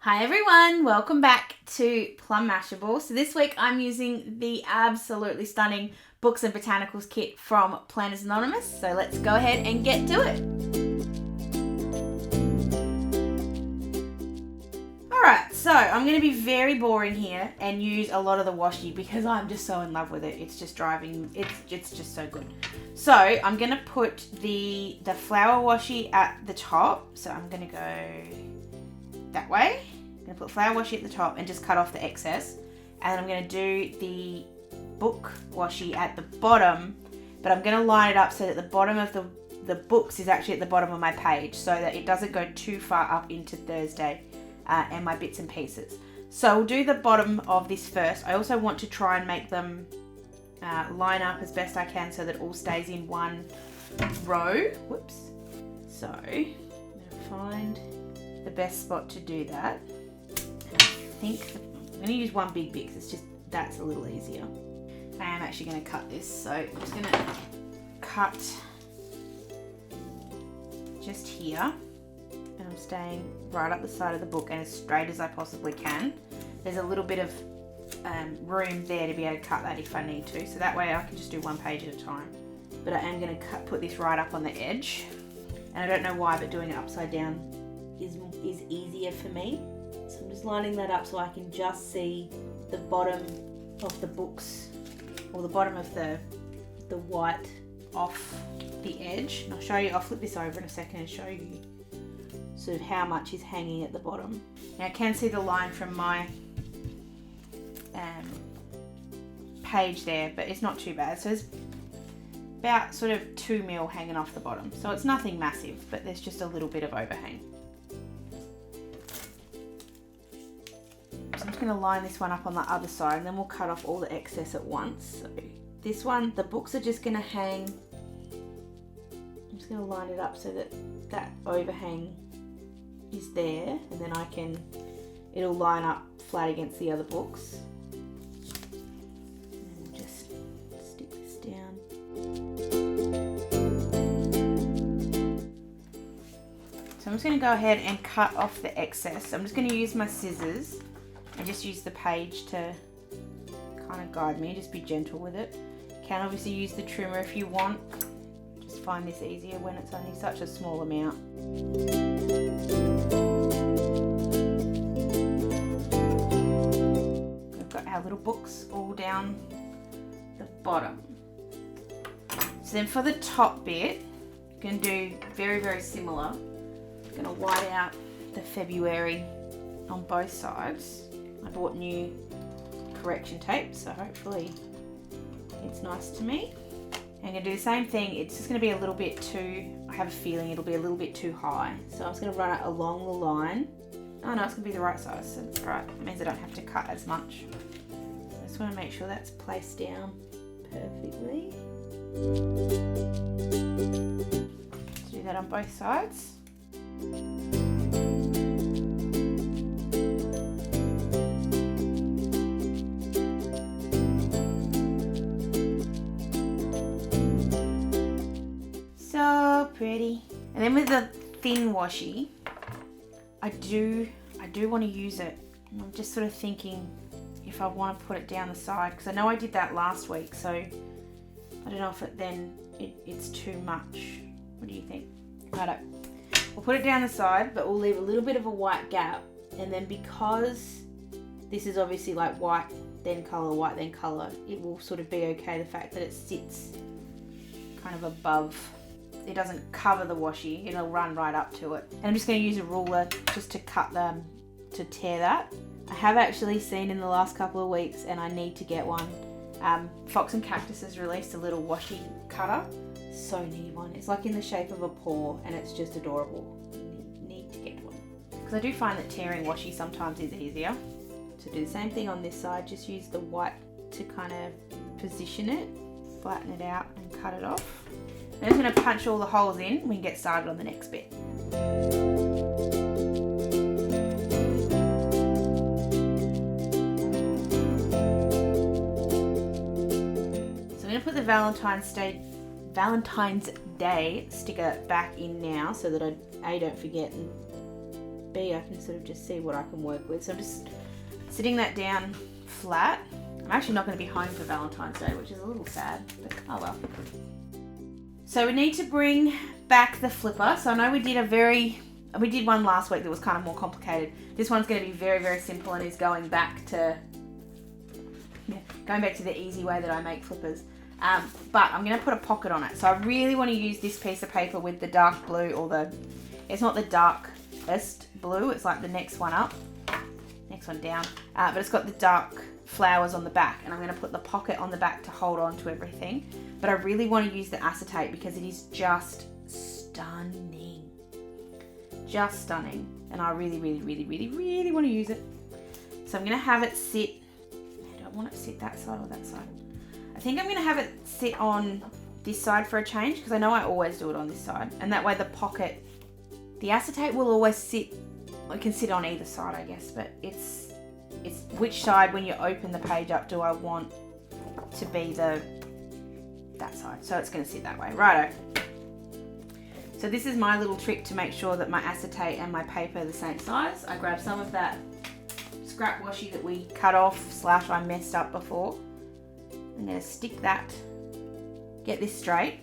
Hi everyone, welcome back to Plum Mashable. So this week I'm using the absolutely stunning Books and Botanicals kit from Planners Anonymous. So let's go ahead and get to it. Alright, so I'm going to be very boring here and use a lot of the washi because I'm just so in love with it. It's just just so good. So I'm going to put the flower washi at the top. So I'm going to go that way. I'm going to put flower washi at the top and just cut off the excess. And then I'm going to do the book washi at the bottom, but I'm going to line it up so that the bottom of the books is actually at the bottom of my page so that it doesn't go too far up into Thursday and my bits and pieces. So we'll do the bottom of this first. I also want to try and make them line up as best I can so that it all stays in one row. Whoops. So I'm going to find the best spot to do that. And I think I'm going to use one big bit because that's a little easier. I am actually going to cut this, so I'm just going to cut just here, and I'm staying right up the side of the book and as straight as I possibly can. There's a little bit of room there to be able to cut that if I need to, so that way I can just do one page at a time. But I am going to put this right up on the edge, and I don't know why, but doing it upside down is easier for me. So I'm just lining that up so I can just see the bottom of the books, or the bottom of the white off the edge. And I'll flip this over in a second and show you sort of how much is hanging at the bottom. Now I can see the line from my page there, but it's not too bad. So there's about sort of 2 mil hanging off the bottom. So it's nothing massive, but there's just a little bit of overhang. So I'm just going to line this one up on the other side, and then we'll cut off all the excess at once. So this one, the books are just going to hang. I'm just going to line it up so that that overhang is there, and then it'll line up flat against the other books. And we'll just stick this down. So I'm just going to go ahead and cut off the excess. I'm just going to use my scissors and just use the page to kind of guide me. Just be gentle with it. You can obviously use the trimmer if you want. Just find this easier when it's only such a small amount. We've got our little books all down the bottom. So then for the top bit, I'm going to do very, very similar. I'm going to white out the February on both sides. I bought new correction tape, so hopefully it's nice to me. I'm going to do the same thing. It's just going to be a little bit too, I have a feeling it'll be a little bit too high. So I'm just going to run it along the line. Oh no, it's going to be the right size, so that's right. It means I don't have to cut as much. So I just want to make sure that's placed down perfectly. Let's do that on both sides. Pretty. And then with the thin washi, I do want to use it. I'm just sort of thinking if I want to put it down the side, because I know I did that last week, so I don't know if it's too much. What do you think? Righto. We'll put it down the side, but we'll leave a little bit of a white gap, and then because this is obviously like white then colour, white then colour, it will sort of be okay, the fact that it sits kind of above. It doesn't cover the washi, it'll run right up to it. And I'm just going to use a ruler just to cut them, to tear that. I have actually seen in the last couple of weeks, and I need to get one. Fox and Cactus has released a little washi cutter. So need one. It's like in the shape of a paw, and it's just adorable. Need to get one. Because I do find that tearing washi sometimes is easier. So do the same thing on this side, just use the white to kind of position it, flatten it out and cut it off. I'm just going to punch all the holes in. We can get started on the next bit. So I'm going to put the Valentine's Day sticker back in now so that I don't forget, and B, I can sort of just see what I can work with. So I'm just sitting that down flat. I'm actually not going to be home for Valentine's Day, which is a little sad, but oh well. So we need to bring back the flipper. So I know we did one last week that was kind of more complicated. This one's going to be very, very simple and is going back to the easy way that I make flippers. But I'm going to put a pocket on it. So I really want to use this piece of paper with the dark blue, or it's not the darkest blue, it's like the next one up, next one down. But it's got the dark flowers on the back, and I'm going to put the pocket on the back to hold on to everything. But I really want to use the acetate because it is just stunning. Just stunning. And I really, really, really, really, really want to use it. So I'm going to have it sit, I don't want it to sit that side or that side. I think I'm going to have it sit on this side for a change, because I know I always do it on this side. And that way the pocket, the acetate will always sit, it can sit on either side I guess, but it's which side when you open the page up do I want to be that side. So it's going to sit that way. Righto. So this is my little trick to make sure that my acetate and my paper are the same size. I grab some of that scrap washi that we cut off / I messed up before. I'm going to stick that, get this straight,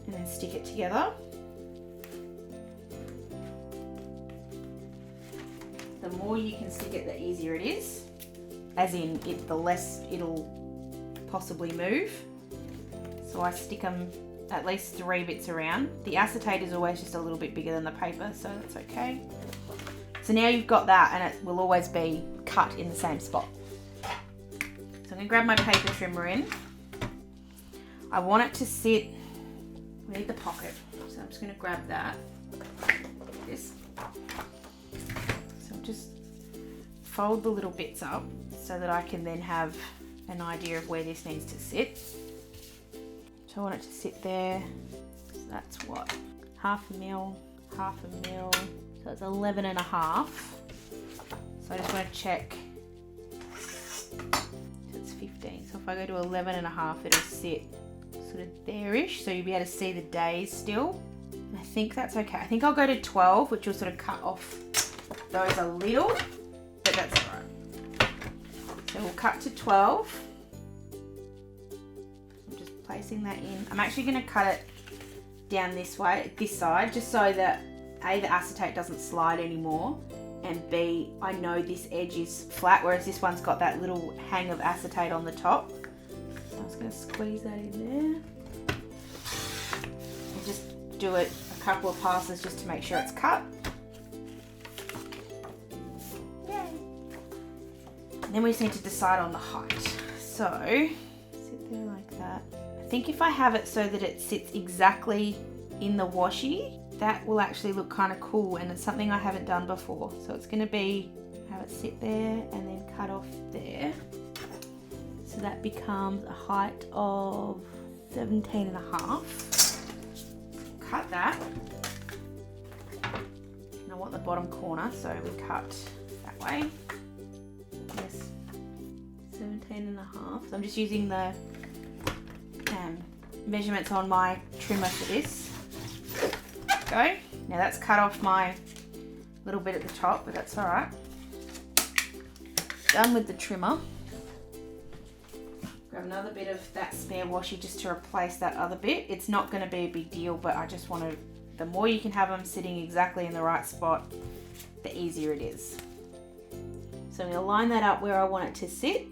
and then stick it together. The more you can stick it, the easier it is. As in, the less it'll possibly move. So I stick them at least 3 bits around. The acetate is always just a little bit bigger than the paper, so that's okay. So now you've got that, and it will always be cut in the same spot. So I'm going to grab my paper trimmer in. I want it to sit, we need the pocket, so I'm just going to grab that, like this. So I'll just fold the little bits up so that I can then have an idea of where this needs to sit. So I want it to sit there, so that's what, half a mil, so it's 11.5. So I just want to check, it's 15, so if I go to 11.5 it'll sit sort of there-ish, so you'll be able to see the days still. And I think that's okay. I think I'll go to 12, which will sort of cut off those a little, but that's alright. So we'll cut to 12. I'm just placing that in. I'm actually going to cut it down this way, this side, just so that A, the acetate doesn't slide anymore, and B, I know this edge is flat, whereas this one's got that little hang of acetate on the top. So I'm just going to squeeze that in there. And just do it a couple of passes just to make sure it's cut. Yay! And then we just need to decide on the height. So, sit there like that. I think if I have it so that it sits exactly in the washi, that will actually look kind of cool, and it's something I haven't done before. So it's going to be, have it sit there and then cut off there. So that becomes a height of 17.5. Cut that. And I want the bottom corner, so we cut that way. Yes, 17.5. So I'm just using the measurements on my trimmer for this. Go. Now that's cut off my little bit at the top, but that's alright. Done with the trimmer. Grab another bit of that spare washi just to replace that other bit. It's not going to be a big deal, but I just want to, the more you can have them sitting exactly in the right spot, the easier it is. So I'm going to line that up where I want it to sit.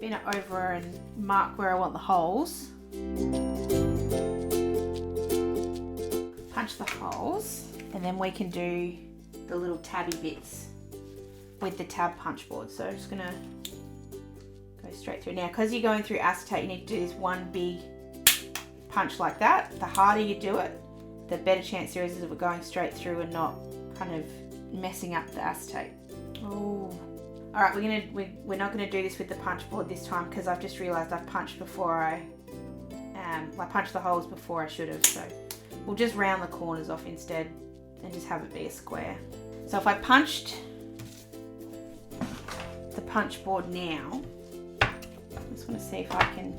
Bend it over and mark where I want the holes. Punch the holes, and then we can do the little tabby bits with the tab punch board. So I'm just gonna go straight through. Now, because you're going through acetate, you need to do this one big punch like that. The harder you do it, the better chance there is of it going straight through and not kind of messing up the acetate. Oh, all right. We're not gonna do this with the punch board this time, because I've just realised I've punched before I punched the holes before I should have. So we'll just round the corners off instead and just have it be a square. So if I punched the punch board now, I just want to see if I can,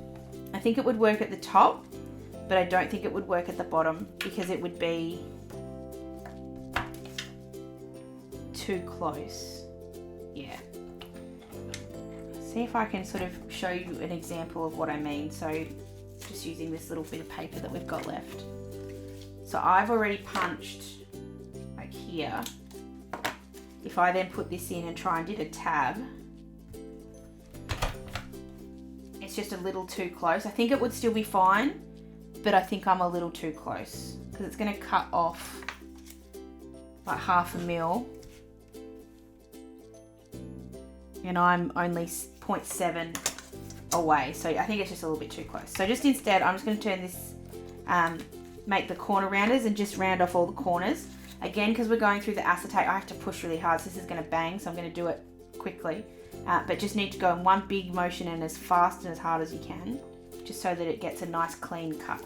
I think it would work at the top, but I don't think it would work at the bottom, because it would be too close. Yeah. See if I can sort of show you an example of what I mean. So just using this little bit of paper that we've got left. So I've already punched like here. If I then put this in and try and did a tab, it's just a little too close. I think it would still be fine, but I think I'm a little too close because it's going to cut off like 1/2 mil. And I'm only 0.7 away, so I think it's just a little bit too close. So just instead, I'm just going to turn this, make the corner rounders and just round off all the corners. Again, because we're going through the acetate, I have to push really hard, so this is going to bang, so I'm going to do it quickly. But just need to go in one big motion and as fast and as hard as you can, just so that it gets a nice clean cut.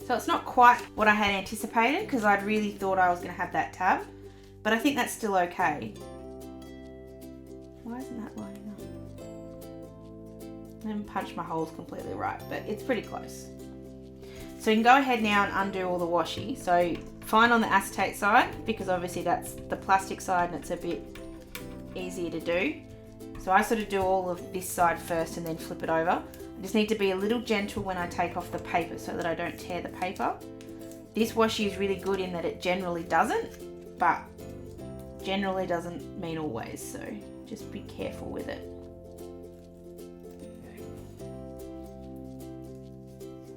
So it's not quite what I had anticipated, because I'd really thought I was going to have that tab. But I think that's still okay. Why isn't that lining up? I haven't punched my holes completely right, but it's pretty close. So you can go ahead now and undo all the washi. So fine on the acetate side, because obviously that's the plastic side and it's a bit easier to do. So I sort of do all of this side first and then flip it over. I just need to be a little gentle when I take off the paper so that I don't tear the paper. This washi is really good in that it generally doesn't, but generally doesn't mean always, so just be careful with it.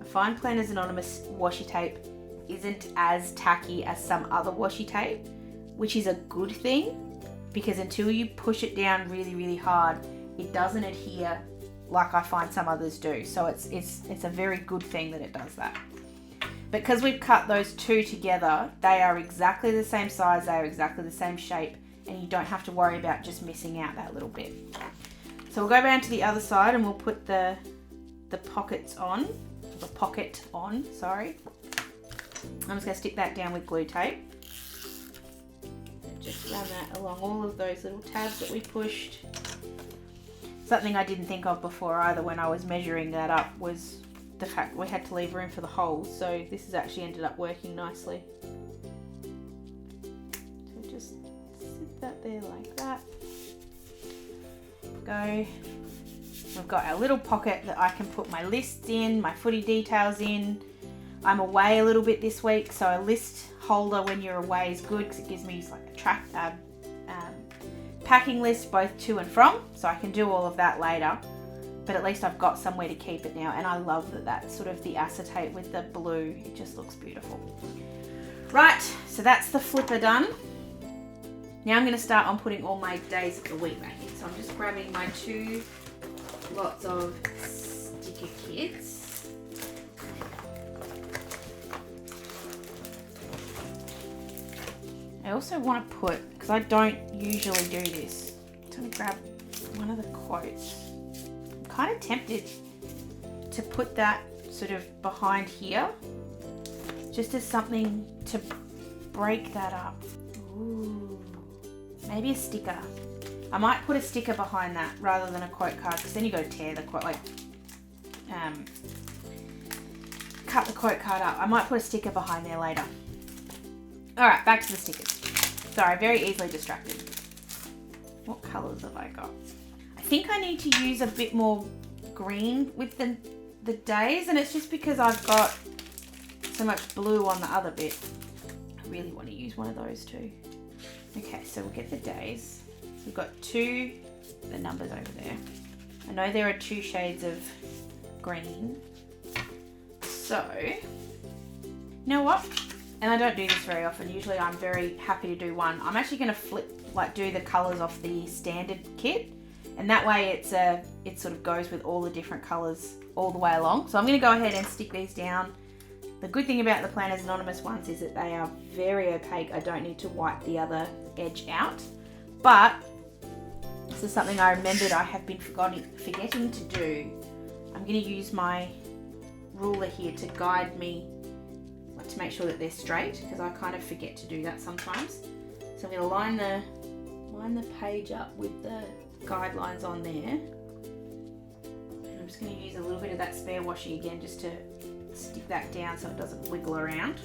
A Fine Planners Anonymous washi tape isn't as tacky as some other washi tape, which is a good thing, because until you push it down really, really hard, it doesn't adhere like I find some others do. So it's a very good thing that it does that. Because we've cut those two together, they are exactly the same size, they are exactly the same shape, and you don't have to worry about just missing out that little bit. So we'll go around to the other side and we'll put the pockets on, the pocket on, sorry. I'm just going to stick that down with glue tape. Just run that along all of those little tabs that we pushed. Something I didn't think of before either when I was measuring that up was the fact we had to leave room for the holes, so this has actually ended up working nicely. So just sit that there like that. Go. We've got our little pocket that I can put my lists in, my footy details in. I'm away a little bit this week, so a list holder when you're away is good because it gives me like a packing list both to and from, so I can do all of that later. But at least I've got somewhere to keep it now, and I love that that's sort of the acetate with the blue. It just looks beautiful. Right, so that's the flipper done. Now I'm going to start on putting all my days of the week back in. So I'm just grabbing my 2 lots of sticker kits. I also want to put, because I don't usually do this, I'm going to grab one of the quotes. Kind of tempted to put that sort of behind here just as something to break that up. Ooh, maybe a sticker. I might put a sticker behind that rather than a quote card, because then you got to tear the quote, like cut the quote card up. I might put a sticker behind there later. Alright, back to the stickers. Sorry, very easily distracted. What colours have I got? I think I need to use a bit more green with the days, and it's just because I've got so much blue on the other bit. I really want to use one of those too. Okay, so we'll get the days. So we've got 2, the numbers over there. I know there are 2 shades of green. So, you know what? And I don't do this very often. Usually I'm very happy to do one. I'm actually going to do the colours off the standard kit. And that way it sort of goes with all the different colours all the way along. So I'm going to go ahead and stick these down. The good thing about the Planners Anonymous ones is that they are very opaque. I don't need to wipe the other edge out. But this is something I remembered I have been forgetting to do. I'm going to use my ruler here to guide me, to make sure that they're straight, because I kind of forget to do that sometimes. So I'm going to line the page up with the guidelines on there. And I'm just going to use a little bit of that spare washi again just to stick that down so it doesn't wiggle around.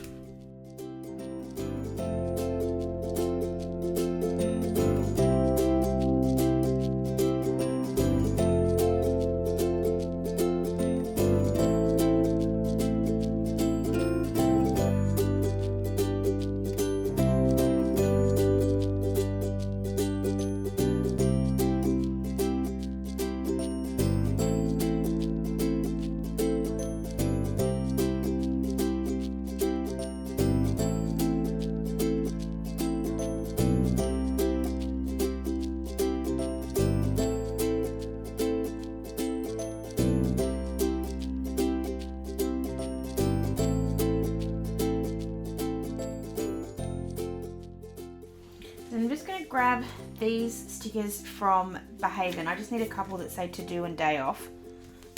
I'm just going to grab these stickers from Behaven. I just need a couple that say to do and day off.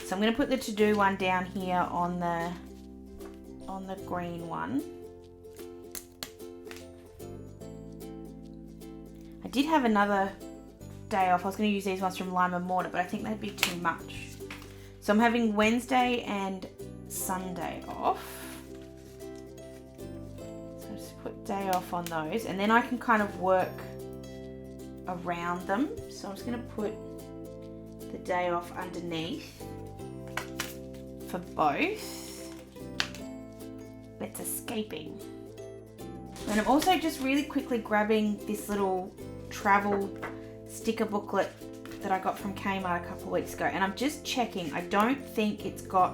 So I'm going to put the to do one down here on the green one. I did have another day off. I was going to use these ones from Lime and Mortar, but I think that'd be too much. So I'm having Wednesday and Sunday off. So I'll just put day off on those, and then I can kind of work around them. So I'm just going to put the day off underneath for both. It's escaping. And I'm also just really quickly grabbing this little travel sticker booklet that I got from Kmart a couple of weeks ago, and I'm just checking. I don't think it's got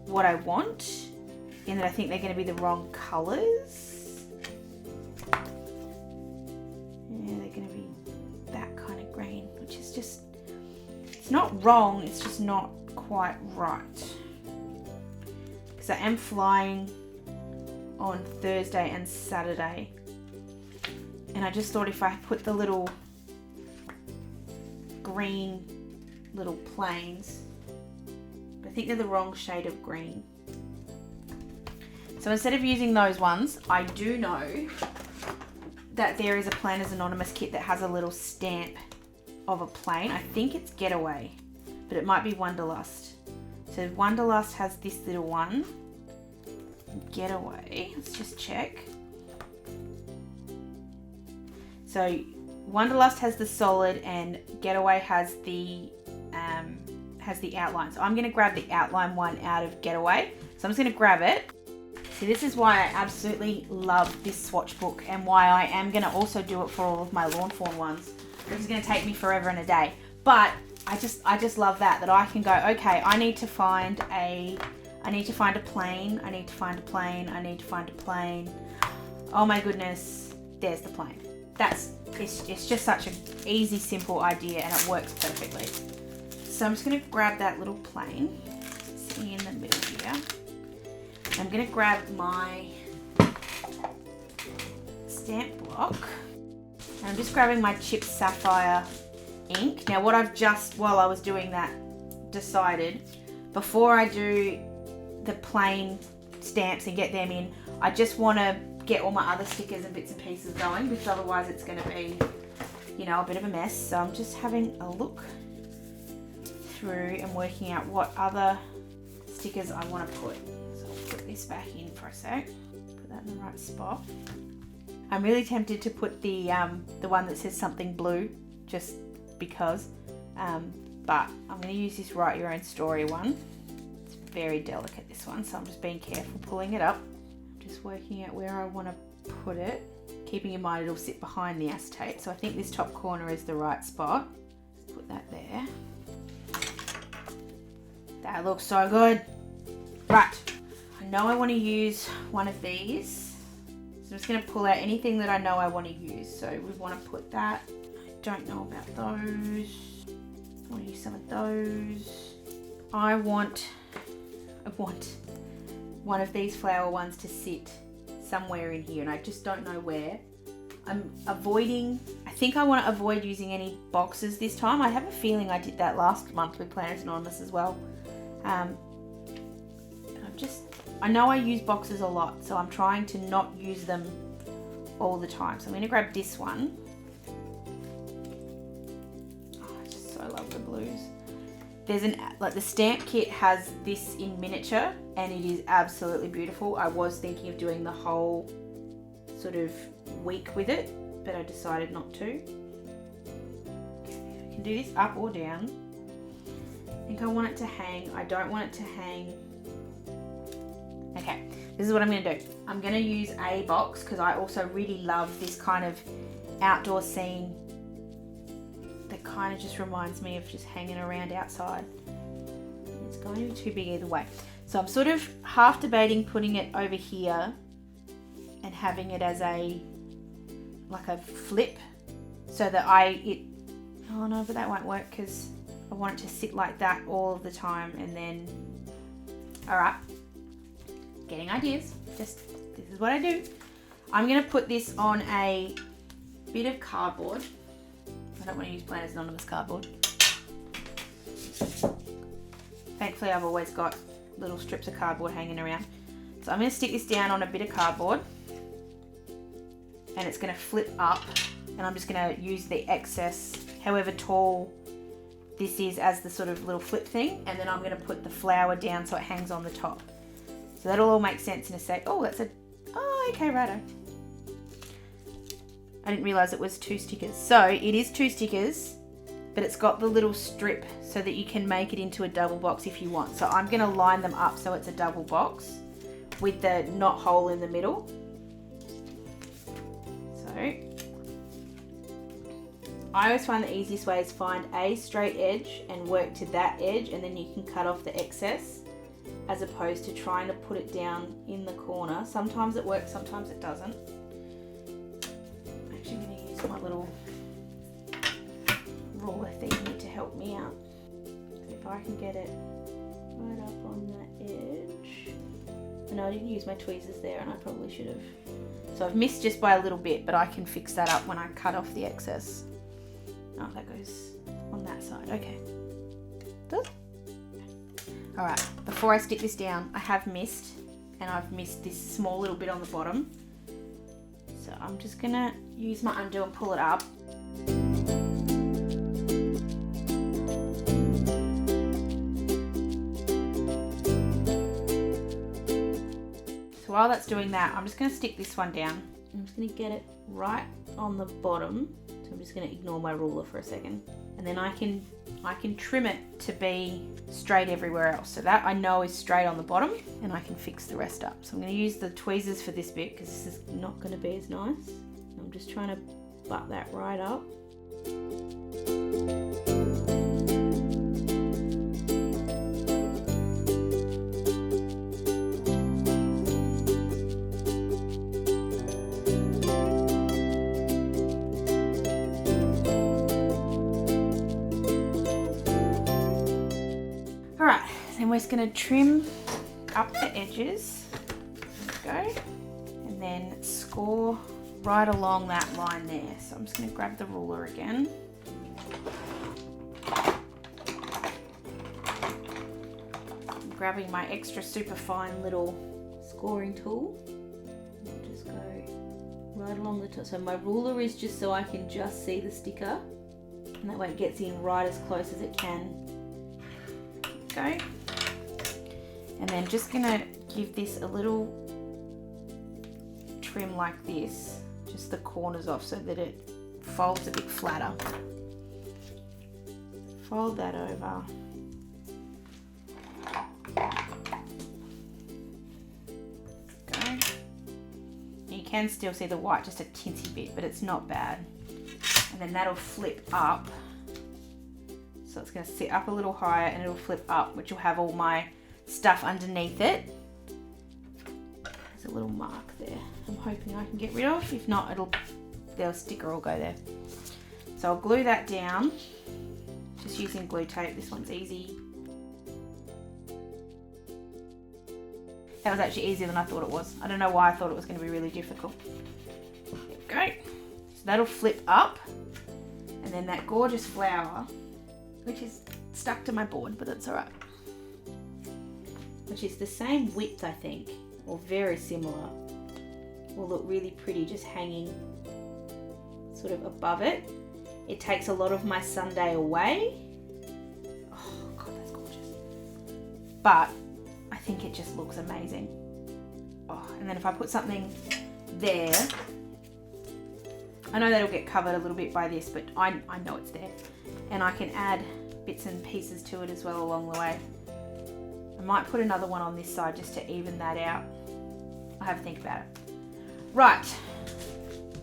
what I want, in that I think they're going to be the wrong colours. Yeah, they're going to be that kind of green, which is just, it's not wrong, it's just not quite right. Because I am flying on Thursday and Saturday, and I just thought if I put the little green little planes, but I think they're the wrong shade of green. So instead of using those ones, I do know that there is a Planners Anonymous kit that has a little stamp of a plane. I think it's Getaway, but it might be Wanderlust. So Wanderlust has this little one. Getaway, let's just check. So Wanderlust has the solid and Getaway has the outline. So I'm going to grab the outline one out of Getaway. So I'm just going to grab it. See, this is why I absolutely love this swatch book, and why I am going to also do it for all of my lawn fawn ones. This is going to take me forever and a day, but I just love that I can go, okay, I need to find a plane, I need to find a plane, I need to find a plane. Oh my goodness, there's the plane. It's just such an easy, simple idea, and it works perfectly. So I'm just going to grab that little plane, see in the middle here. I'm going to grab my stamp block, and I'm just grabbing my Chipped Sapphire ink. Now what I've just, while I was doing that, decided, before I do the plain stamps and get them in, I just want to get all my other stickers and bits and pieces going, because otherwise it's going to be, you know, a bit of a mess. So I'm just having a look through and working out what other stickers I want to put. So I'll put this back in for a sec, put that in the right spot. I'm really tempted to put the one that says something blue, just because, but I'm going to use this Write Your Own Story one. It's very delicate, this one, so I'm just being careful pulling it up. Just working out where I want to put it, keeping in mind it'll sit behind the acetate. So I think this top corner is the right spot. Let's put that there. That looks so good. Right, I know I want to use one of these, so I'm just going to pull out anything that I know I want to use. So we want to put that. I don't know about those. I want to use some of those. I want one of these flower ones to sit somewhere in here, and I just don't know where. I'm avoiding, I think I want to avoid using any boxes this time. I have a feeling I did that last month with Planners Anonymous as well. I know I use boxes a lot, so I'm trying to not use them all the time. So I'm going to grab this one. Oh, I just so love the blues. There's the stamp kit has this in miniature, and it is absolutely beautiful. I was thinking of doing the whole sort of week with it, but I decided not to. Okay, I can do this up or down. I think I want it to hang. I don't want it to hang. Okay, this is what I'm going to do. I'm going to use a box, because I also really love this kind of outdoor scene that kind of just reminds me of just hanging around outside. It's going to be too big either way. So I'm sort of half debating putting it over here and having it as like a flip, so that oh no, but that won't work, because I want it to sit like that all of the time. And then, all right, getting ideas. Just, this is what I do. I'm going to put this on a bit of cardboard. I don't want to use Planner's Anonymous cardboard. Thankfully, I've always got little strips of cardboard hanging around. So I'm going to stick this down on a bit of cardboard, and it's going to flip up, and I'm just going to use the excess, however tall this is, as the sort of little flip thing, and then I'm going to put the flower down so it hangs on the top. So that'll all make sense in a sec. Oh, okay, righto. I didn't realise it was 2 stickers. So it is 2 stickers, but it's got the little strip so that you can make it into a double box if you want. So I'm going to line them up so it's a double box with the knot hole in the middle. So I always find the easiest way is find a straight edge and work to that edge, and then you can cut off the excess, as opposed to trying to put it down in the corner. Sometimes it works, sometimes it doesn't. I'm actually going to use my little ruler thingy to help me out. So if I can get it right up on that edge. I know I didn't use my tweezers there, and I probably should have. So I've missed just by a little bit, but I can fix that up when I cut off the excess. Oh, that goes on that side. Okay. Good. All right, before I stick this down, I have missed, and I've missed this small little bit on the bottom. So I'm just gonna use my undo and pull it up. So while that's doing that, I'm just gonna stick this one down. I'm just gonna get it right on the bottom. So I'm just going to ignore my ruler for a second, and then I can trim it to be straight everywhere else. So that I know is straight on the bottom, and I can fix the rest up. So I'm going to use the tweezers for this bit because this is not going to be as nice. I'm just trying to butt that right up. And we're just going to trim up the edges, there we go, and then score right along that line there. So I'm just going to grab the ruler again. I'm grabbing my extra super fine little scoring tool. I'll just go right along the top. So my ruler is just so I can just see the sticker, and that way it gets in right as close as it can. Go. And then just gonna give this a little trim like this, just the corners off so that it folds a bit flatter. Fold that over. Go. You can still see the white just a tinsy bit, but it's not bad. And then that'll flip up. So it's going to sit up a little higher, and it'll flip up, which will have all my stuff underneath it. There's a little mark there I'm hoping I can get rid of. If not, the sticker will go there. So I'll glue that down, just using glue tape. This one's easy. That was actually easier than I thought it was. I don't know why I thought it was going to be really difficult. There we go. So that'll flip up, and then that gorgeous flower, which is stuck to my board, but that's all right. Which is the same width, I think, or very similar. Will look really pretty just hanging sort of above it. It takes a lot of my Sunday away. Oh God, that's gorgeous. But I think it just looks amazing. Oh, and then if I put something there, I know that'll get covered a little bit by this, but I know it's there. And I can add bits and pieces to it as well along the way. I might put another one on this side just to even that out. I'll have a think about it. Right,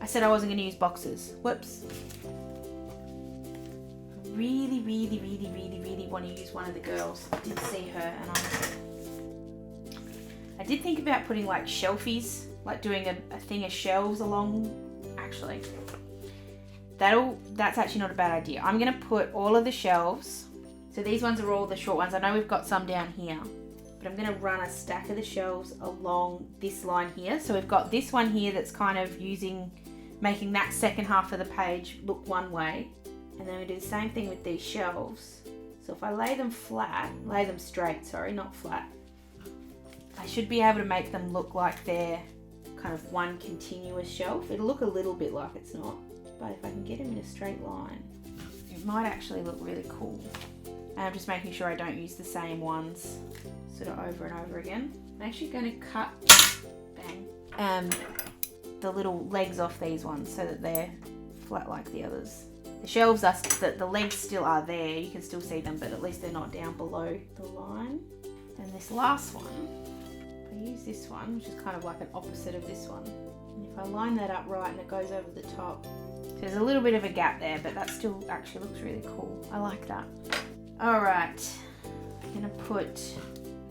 I said I wasn't going to use boxes. Whoops. I really want to use one of the girls. I did see her, and I did think about putting like shelfies, like doing a thing of shelves along. Actually, that's actually not a bad idea. I'm going to put all of the shelves. So these ones are all the short ones. I know we've got some down here, but I'm going to run a stack of the shelves along this line here. So we've got this one here that's kind of using making that second half of the page look one way. And then we do the same thing with these shelves. So if I lay them straight, sorry, not flat, I should be able to make them look like they're kind of one continuous shelf. It'll look a little bit like it's not, but if I can get them in a straight line, it might actually look really cool. And I'm just making sure I don't use the same ones sort of over and over again. I'm actually going to cut, bang, the little legs off these ones so that they're flat like the others. The shelves are, the legs still are there, you can still see them, but at least they're not down below the line. And this last one, I use this one, which is kind of like an opposite of this one. And if I line that up right and it goes over the top, so there's a little bit of a gap there, but that still actually looks really cool. I like that. All right, I'm gonna put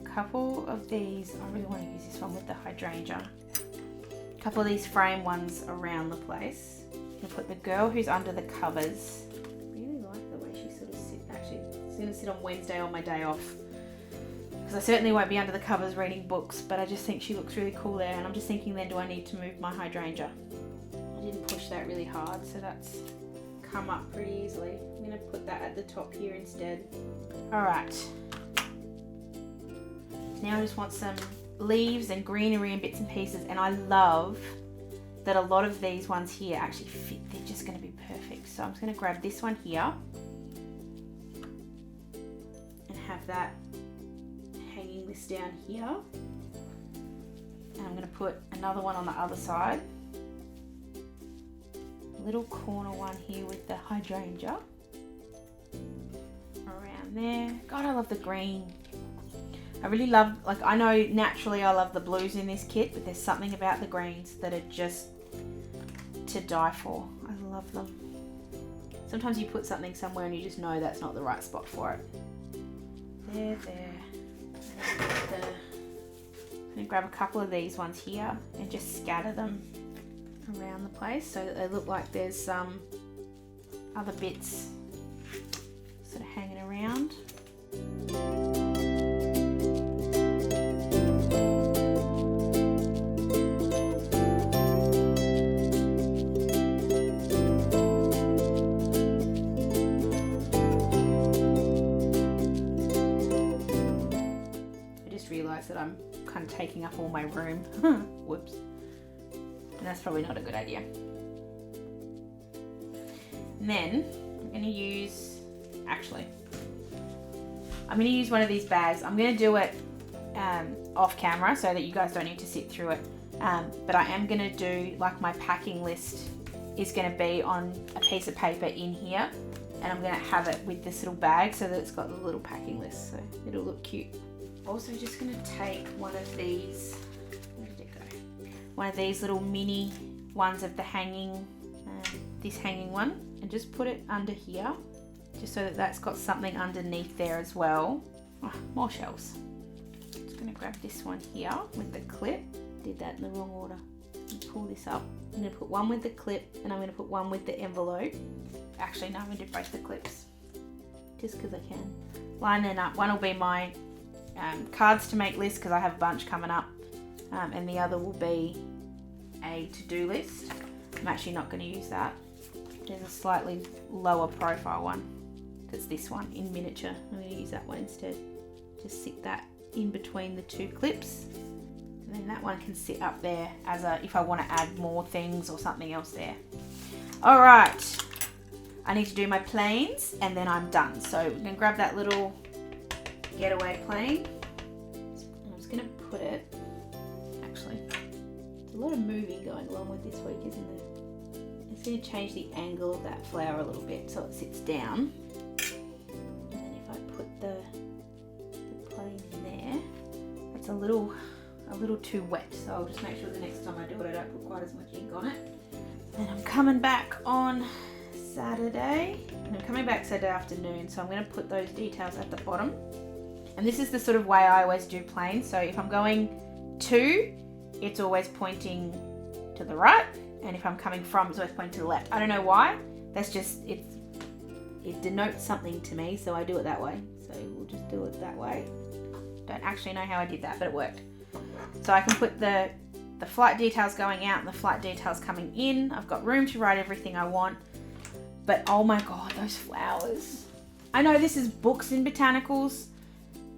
a couple of these, I really want to use this one with the hydrangea. A couple of these frame ones around the place. I'm gonna put the girl who's under the covers. I really like the way she sort of sits. Actually, it's gonna sit on Wednesday on my day off, because I certainly won't be under the covers reading books, but I just think she looks really cool there. And I'm just thinking then, do I need to move my hydrangea? I didn't push that really hard, so that's come up pretty easily. I'm gonna put that at the top here instead. All right. Now I just want some leaves and greenery and bits and pieces, and I love that a lot of these ones here actually fit. They're just going to be perfect. So I'm just going to grab this one here and have that hanging this down here. And I'm going to put another one on the other side. A little corner one here with the hydrangea around there. God, I love the green. I really love, like, I know naturally I love the blues in this kit, but there's something about the greens that are just to die for. I love them. Sometimes you put something somewhere and you just know that's not the right spot for it. There. I'm going to grab a couple of these ones here and just scatter them around the place so that they look like there's some other bits sort of hanging around. That I'm kind of taking up all my room. Whoops. And that's probably not a good idea. And then I'm going to use, I'm going to use one of these bags. I'm going to do it off camera so that you guys don't need to sit through it. But I am going to do, like, my packing list is going to be on a piece of paper in here. And I'm going to have it with this little bag so that it's got the little packing list. So it'll look cute. Also just going to take one of these, where did it go? One of these little mini ones of the hanging, this hanging one, and just put it under here, just so that that's got something underneath there as well. Oh, more shelves. Just going to grab this one here with the clip. Did that in the wrong order. Pull this up. I'm going to put one with the clip and I'm going to put one with the envelope. Actually, no, I'm going to do both the clips, just because I can. Line them up. One will be my cards to make list because I have a bunch coming up, and the other will be a to-do list. I'm actually not going to use that. There's a slightly lower profile one. That's this one in miniature. I'm going to use that one instead. Just stick that in between the two clips, and then that one can sit up there as a, if I want to add more things or something else there. All right, I need to do my planes and then I'm done. So we're going to grab that little getaway plane. I'm just going to put it, actually, there's a lot of moving going along with this week, isn't there? I'm just going to change the angle of that flower a little bit so it sits down. And then if I put the plane in there, it's a little too wet, so I'll just make sure the next time I do it I don't put quite as much ink on it. And I'm coming back on Saturday, and I'm coming back Saturday afternoon, so I'm going to put those details at the bottom. And this is the sort of way I always do planes. So if I'm going to, it's always pointing to the right, and if I'm coming from, it's always pointing to the left. I don't know why. That's just, it denotes something to me, so I do it that way. So we'll just do it that way. Don't actually know how I did that, but it worked. So I can put the the flight details going out and the flight details coming in. I've got room to write everything I want. But oh my God, those flowers. I know this is books in Botanicals,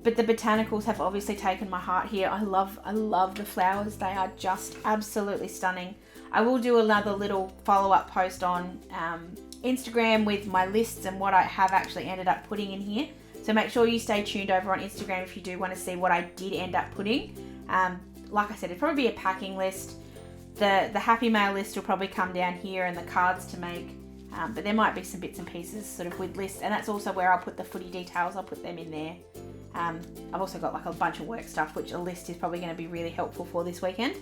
but the Botanicals have obviously taken my heart here. I love the flowers. They are just absolutely stunning. I will do another little follow-up post on Instagram with my lists and what I have actually ended up putting in here. So make sure you stay tuned over on Instagram if you do want to see what I did end up putting. Like I said, it'd probably be a packing list. The Happy Mail list will probably come down here and the cards to make. But there might be some bits and pieces sort of with lists, and that's also where I'll put the footy details. I'll put them in there. I've also got like a bunch of work stuff, which a list is probably going to be really helpful for this weekend.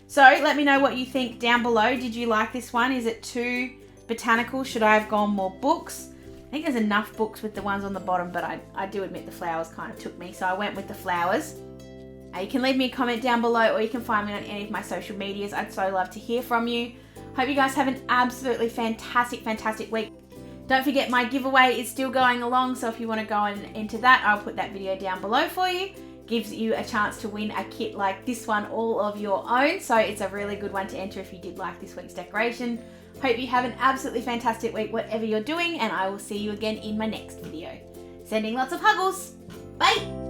So let me know what you think down below. Did you like this one? Is it too botanical? Should I have gone more books? I think there's enough books with the ones on the bottom, but I do admit the flowers kind of took me, so I went with the flowers. You can leave me a comment down below, or you can find me on any of my social medias. I'd so love to hear from you. Hope you guys have an absolutely fantastic week. Don't forget, my giveaway is still going along, so if you want to go and enter that, I'll put that video down below for you. Gives you a chance to win a kit like this one, all of your own. So it's a really good one to enter if you did like this week's decoration. Hope you have an absolutely fantastic week, whatever you're doing, and I will see you again in my next video. Sending lots of huggles. Bye!